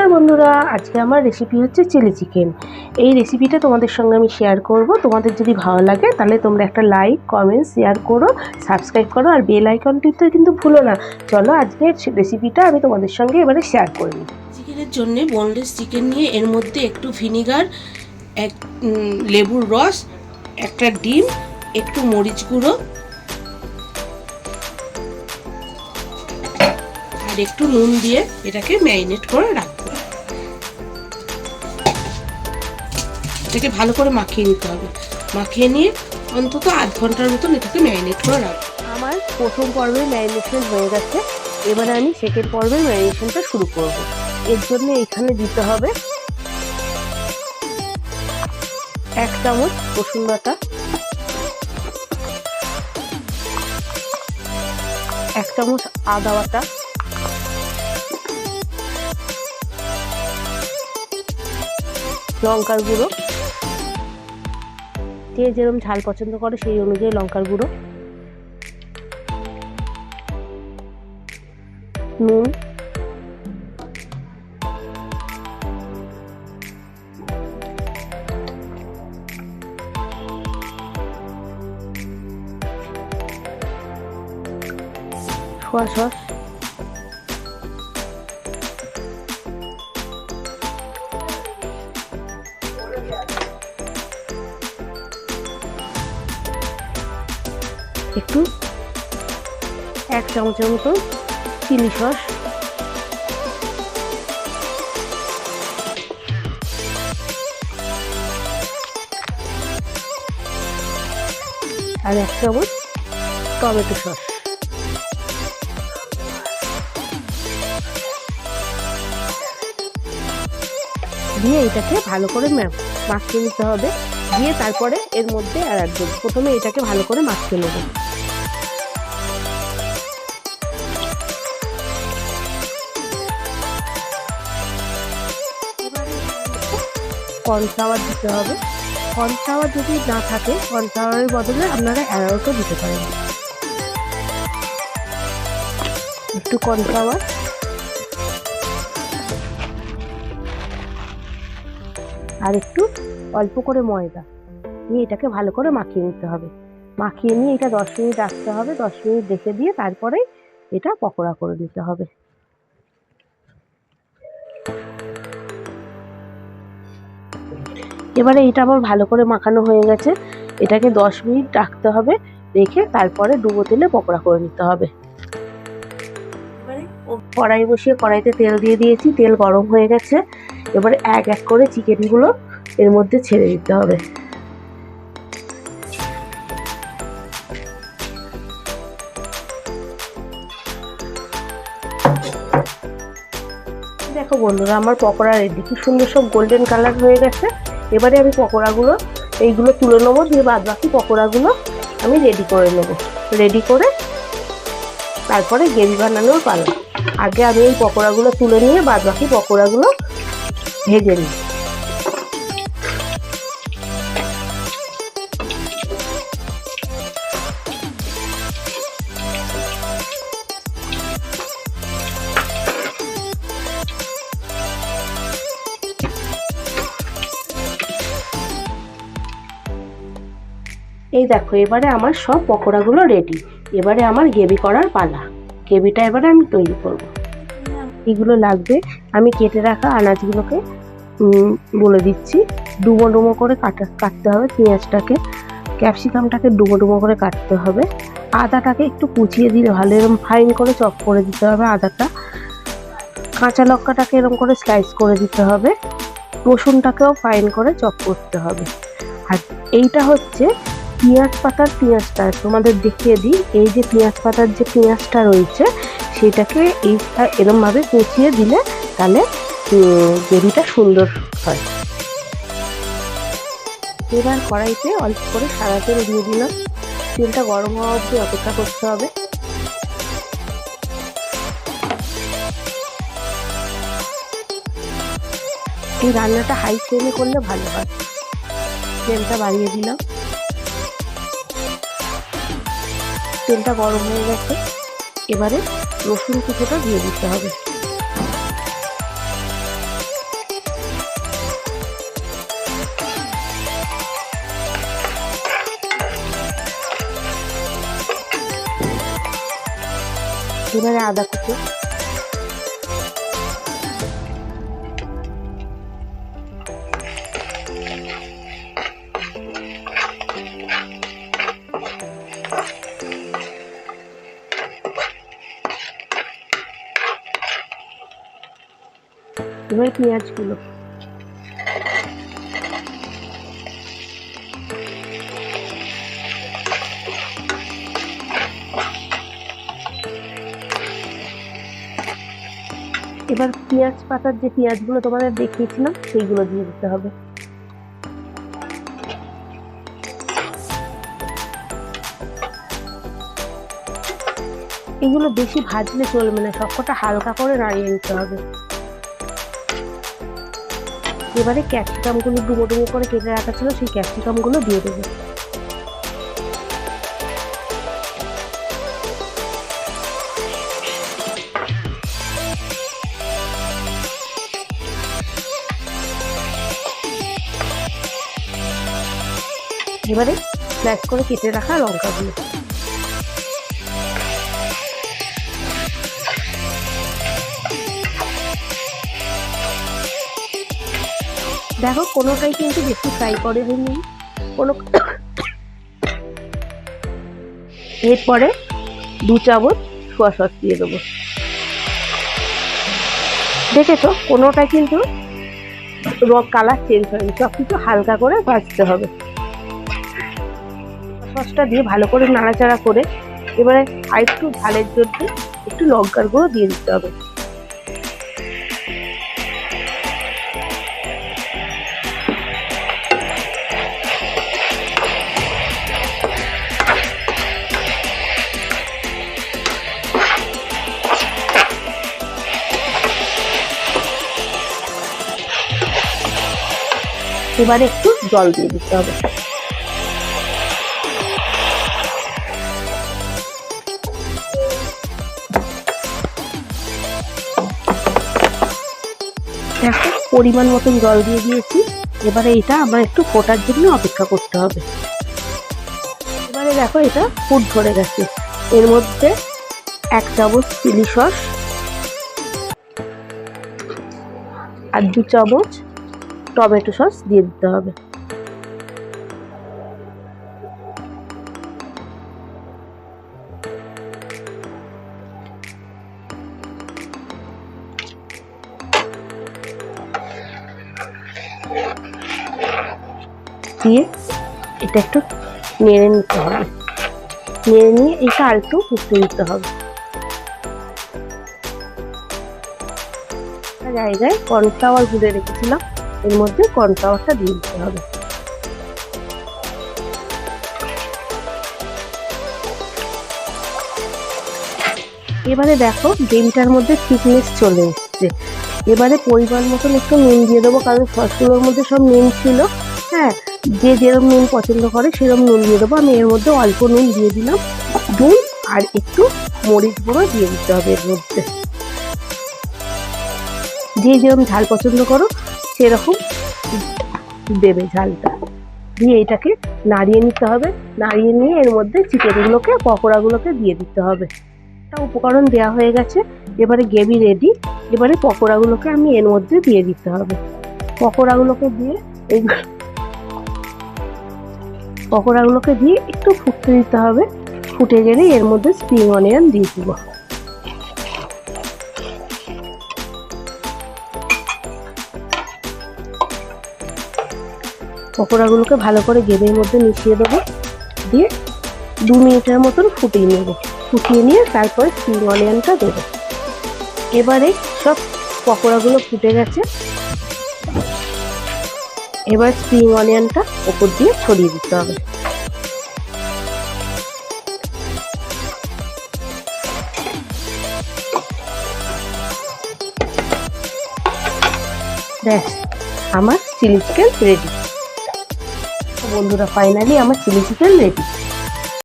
নমস্কার বন্ধুরা, আজকে আমার রেসিপি হচ্ছে চিলি চিকেন। এই রেসিপিটা তোমাদের সঙ্গে আমি শেয়ার করব। তোমাদের যদি ভালো লাগে তাহলে তোমরা একটা লাইক, কমেন্ট, শেয়ার করো, সাবস্ক্রাইব করো আর বেল আইকন টিপতে কিন্তু ভুলো না। চলো আজকের রেসিপিটা আমি তোমাদের সঙ্গে এবারে শেয়ার করে নিই। চিকেনের জন্য বোনলেস চিকেন নিয়ে এর মধ্যে একটু ভিনিগার, এক লেবুর রস, একটা ডিম, একটু মরিচ গুঁড়ো আর একটু নুন দিয়ে এটাকে ম্যারিনেট করে রাখবো। এটাকে ভালো করে মাখিয়ে নিতে হবে। মাখিয়ে নিয়ে অন্তত আধ ঘন্টার মতন এটাকে ম্যারিনেট করে রাখবো। আমার প্রথম পর্বের ম্যারিনেশন হয়ে গেছে, এবারে আমি সেকেন্ড পর্বের ম্যারিনেশনটা শুরু করব। এর জন্য এখানে দিতে হবে 1 চামচ রসুন বাটা, 1 চামচ আদা বাটা, লঙ্কার গুঁড়ো, যে যেরকম ঝাল পছন্দ করে সেই অনুযায়ী লঙ্কার গুঁড়ো, নুন, সোয়া সস, একটু 1 চামচের মতো চিলি সস, আর 1 চামচ টমেটো সস দিয়ে এটাকে ভালো করে মাখিয়ে নিতে হবে। দিয়ে তারপরে এর মধ্যে আর একদম প্রথমে এটাকে ভালো করে মাখিয়ে নেব। কর্নফ্লাওয়ার দিতে হবে। কর্নফ্লাওয়ার যদি না থাকে কর্নফ্লাওয়ারের বদলে আপনারা অ্যারারুটও দিতে পারেন। একটু কর্নফ্লাওয়ার আর একটু অল্প করে ময়দা দিয়ে এটাকে ভালো করে মাখিয়ে নিতে হবে। মাখিয়ে নিয়ে এটা 10 মিনিট রাখতে হবে। 10 মিনিট রেখে দিয়ে তারপরে এটা পকোড়া করে নিতে হবে। এবারে এটা আমার ভালো করে মাখানো হয়ে গেছে। এটাকে 10 মিনিট রাখতে হবে, রেখে তারপরে ডুবো তেলে পকোড়া করে নিতে হবে। এবারে কড়াই বসিয়ে কড়াইতে তেল দিয়ে দিয়েছি, তেল গরম হয়ে গেছে। এবারে এক এক করে চিকেনগুলো এর মধ্যে ছেড়ে দিতে হবে। দেখো বন্ধুরা, আমার পকোড়া রেডি। কি সুন্দর সব গোল্ডেন কালার হয়ে গেছে। এবারে আমি পকোড়াগুলো এইগুলো তুলে নেবো, দিয়ে বাদ বাকি পকোড়াগুলো আমি রেডি করে নেব। রেডি করে তারপরে গ্রেভি বানানোর পালা। আগে আমি এই পকোড়াগুলো তুলে নিয়ে বাদ বাকি পকোড়াগুলো ভেজে নিই। এই দেখো, এবারে আমার সব পকোড়াগুলো রেডি। এবারে আমার গ্রেভি করার পালা। গ্রেভিটা এবারে আমি তৈরি করব। এগুলো লাগবে, আমি কেটে রাখা আনাজগুলোকে বলে দিচ্ছি। ডুমো ডুমো করে কাটতে হবে পেঁয়াজটাকে, ক্যাপসিকামটাকে ডুমো ডুমো করে কাটতে হবে। আদাটাকে একটু কুচিয়ে দিলে ভালো, এরকম ফাইন করে চপ করে দিতে হবে আদাটা। কাঁচা লঙ্কাটাকে এরকম করে স্লাইস করে দিতে হবে। রসুনটাকেও ফাইন করে চপ করতে হবে। আর এইটা হচ্ছে পেঁয়াজ পাতার পেঁয়াজটা। তোমাদের দেখিয়ে দিই, এই যে পেঁয়াজ পাতার যে পেঁয়াজটা রয়েছে সেটাকে এইটা এরমভাবে কুচিয়ে দিলে তাহলে গ্রেভিটা সুন্দর হয়। এবার কড়াইতে অল্প করে সাদা তেল দিয়ে দিলাম। তেলটা গরম হওয়া অবধি অপেক্ষা করতে হবে। এই রান্নাটা হাই ফ্লেমে করলে ভালো হয়। ফ্লেমটা বাড়িয়ে দিলাম। তেলটা গরম হয়ে গেছে, এবারে রসুন কুচোটা দিয়ে দিতে হবে। এবারে আদা কুচো, এবার পেঁয়াজগুলো, এবার পেঁয়াজ পাতার যে পেঁয়াজগুলো তোমাদের দেখিয়েছিলাম সেইগুলো দিয়ে দিতে হবে। এগুলো বেশি ভাজলে চলবে না, সবকটা হালকা করে নাড়িয়ে নিতে হবে। এবারে ক্যাপসিকাম গুলো ডুবো ডুবো করে কেটে রাখা ছিল, সেই ক্যাপসিকাম গুলো দিয়ে দেবো। এবারে স্ল্যাশ করে কেটে রাখা লঙ্কাগুলো, দেখো কোনোটাই কিন্তু বেশি ফ্রাই করে দিইনি কোনো। এরপরে 2 চামচ সোয়া সস দিয়ে দেবো। দেখেছো কোনোটাই কিন্তু কালার চেঞ্জ হয়নি, সব কিছু হালকা করে ভাজতে হবে। সসটা দিয়ে ভালো করে নাড়াচাড়া করে এবারে আরেকটু ঝালের জন্য একটু লঙ্কার গুঁড়ো দিয়ে দিতে হবে। এবারে একটু জল দিয়ে দিতে হবে। দেখো পরিমাণ মতন জল দিয়ে দিয়েছি। এবারে এটা আমার একটু ফোটার জন্য অপেক্ষা করতে হবে। এবারে দেখো এটা ফুট ধরে গেছে। এর মধ্যে 1 চামচ চিলি সস আর 2 চামচ টমেটো সস দিয়ে দিতে হবে। দিয়ে এটা একটু নেড়ে নিতে হবে, নেড়ে নিয়ে এটা আর একটু ফুটতে দিতে হবে। জায়গায় কর্নফ্লাওয়ার গুলে রেখেছিলাম, এর মধ্যে কর্নফ্লাওয়ারটা দিয়ে দিতে হবে। এবারে দেখো গ্রেভিটার মধ্যে থিকনেস চলে এসছে। এবারে পরিমাণ মতন একটু নুন দিয়ে দেবো, কারণ সসগুলোর মধ্যে সব নুন ছিল। হ্যাঁ, যে যেরকম নুন পছন্দ করে সেরকম নুন দিয়ে দেবো। আমি এর মধ্যে অল্প নুন দিয়ে দিলাম, নুন আর একটু মরিচ গুঁড়ো দিয়ে দিতে হবে এর মধ্যে। যে যেরকম ঝাল পছন্দ করো সেরকম দেবে ঝালটা। দিয়ে এটাকে নাড়িয়ে নিতে হবে। নাড়িয়ে নিয়ে এর মধ্যে চিকেনগুলোকে পকোড়াগুলোকে দিয়ে দিতে হবে। একটা উপকরণ দেওয়া হয়ে গেছে, এবারে গ্রেভি রেডি। এবারে পকোড়াগুলোকে আমি এর মধ্যে দিয়ে দিতে হবে। পকোড়াগুলোকে দিয়ে একটু ফুটতে দিতে হবে। ফুটে গেলে এর মধ্যে স্প্রিং অনিয়ন দিয়ে দিব। পকোড়াগুলোকে ভালো করে গ্রেভির মধ্যে মিশিয়ে দেবো। দিয়ে 2 মিনিটের মতন ফুটিয়ে নেব। ফুটিয়ে নিয়ে তারপরে স্প্রিং অনিয়নটা দেবো। এবারে সব পকোড়াগুলো ফুটে গেছে। এবার স্প্রিং অনিয়নটা ওপর দিয়ে ছড়িয়ে দিতে হবে। ব্যাস, আমার চিলি চিকেন রেডি। বন্ধুরা, ফাইনালি আমার চিলি চিকেন রেডি।